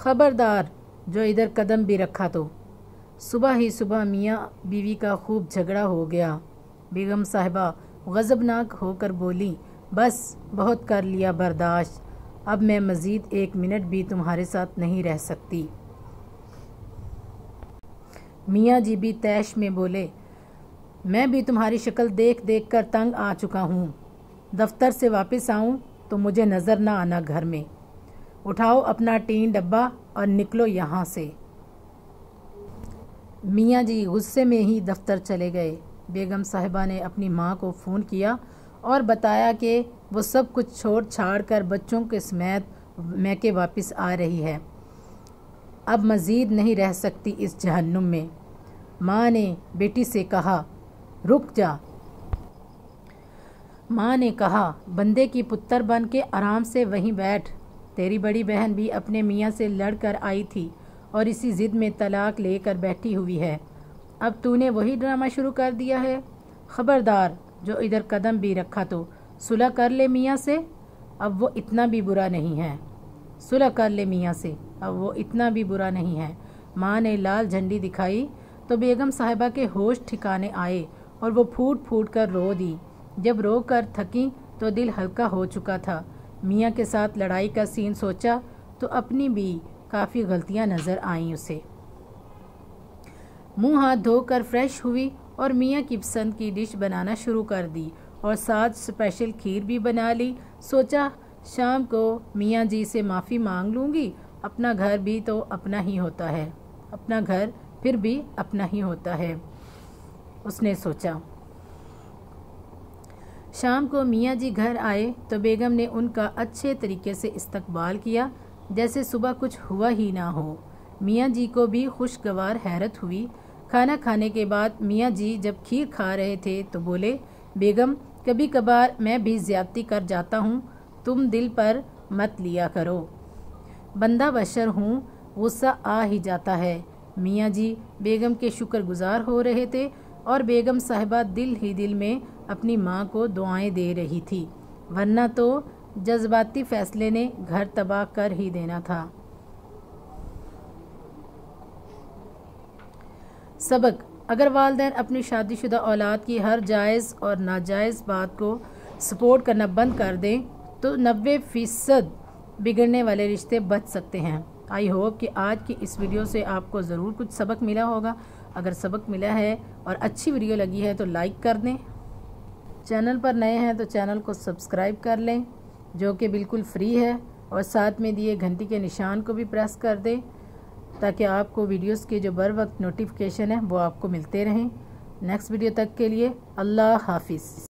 खबरदार जो इधर कदम भी रखा तो। सुबह ही सुबह मियाँ बीवी का खूब झगड़ा हो गया। बेगम साहिबा गज़बनाक होकर बोली, बस बहुत कर लिया बर्दाश्त, अब मैं मज़ीद 1 मिनट भी तुम्हारे साथ नहीं रह सकती। मियाँ जी भी तैश में बोले, मैं भी तुम्हारी शक्ल देख देख कर तंग आ चुका हूँ। दफ्तर से वापस आऊँ तो मुझे नज़र ना आना घर में। उठाओ अपना टीन डब्बा और निकलो यहाँ से। मियाँ जी गुस्से में ही दफ्तर चले गए। बेगम साहिबा ने अपनी माँ को फ़ोन किया और बताया कि वो सब कुछ छोड़ छाड़ कर बच्चों के समेत मैके वापस आ रही है। अब मज़ीद नहीं रह सकती इस जहन्नुम में। माँ ने बेटी से कहा, रुक जा। माँ ने कहा, बंदे की पुत्तर बन के आराम से वहीं बैठ। तेरी बड़ी बहन भी अपने मियाँ से लड़ कर आई थी और इसी ज़िद में तलाक लेकर बैठी हुई है। अब तूने वही ड्रामा शुरू कर दिया है। खबरदार जो इधर कदम भी रखा तो सुलह कर ले मियाँ से, अब वो इतना भी बुरा नहीं है। सुलह कर ले मियाँ से, अब वो इतना भी बुरा नहीं है। माँ ने लाल झंडी दिखाई तो बेगम साहिबा के होश ठिकाने आए और वो फूट फूट कर रो दी। जब रो कर थकी तो दिल हल्का हो चुका था। मियाँ के साथ लड़ाई का सीन सोचा तो अपनी भी काफ़ी गलतियाँ नज़र आईं उसे। मुंह हाथ धोकर फ्रेश हुई और मियाँ की पसंद की डिश बनाना शुरू कर दी और साथ स्पेशल खीर भी बना ली। सोचा शाम को मियाँ जी से माफ़ी मांग लूँगी, अपना घर भी तो अपना ही होता है, अपना घर फिर भी अपना ही होता है, उसने सोचा। शाम को मियाँ जी घर आए तो बेगम ने उनका अच्छे तरीके से इस्तकबाल किया, जैसे सुबह कुछ हुआ ही ना हो। मियाँ जी को भी खुशगवार हैरत हुई। खाना खाने के बाद मियाँ जी जब खीर खा रहे थे तो बोले, बेगम कभी कभार मैं भी ज़्यादती कर जाता हूँ, तुम दिल पर मत लिया करो। बंदा बशर हूँ, गुस्सा आ ही जाता है। मियाँ जी बेगम के शुक्रगुजार हो रहे थे और बेगम साहिबा दिल ही दिल में अपनी माँ को दुआएं दे रही थी, वरना तो जज्बाती फैसले ने घर तबाह कर ही देना था। सबक, अगर वालिदैन अपनी शादीशुदा औलाद की हर जायज़ और नाजायज़ बात को सपोर्ट करना बंद कर दें तो 90% बिगड़ने वाले रिश्ते बच सकते हैं। आई होप कि आज की इस वीडियो से आपको ज़रूर कुछ सबक मिला होगा। अगर सबक मिला है और अच्छी वीडियो लगी है तो लाइक कर दें। चैनल पर नए हैं तो चैनल को सब्सक्राइब कर लें, जो कि बिल्कुल फ्री है, और साथ में दिए घंटी के निशान को भी प्रेस कर दें ताकि आपको वीडियोस के जो बर वक्त नोटिफिकेशन है वो आपको मिलते रहें। नेक्स्ट वीडियो तक के लिए अल्लाह हाफिज़।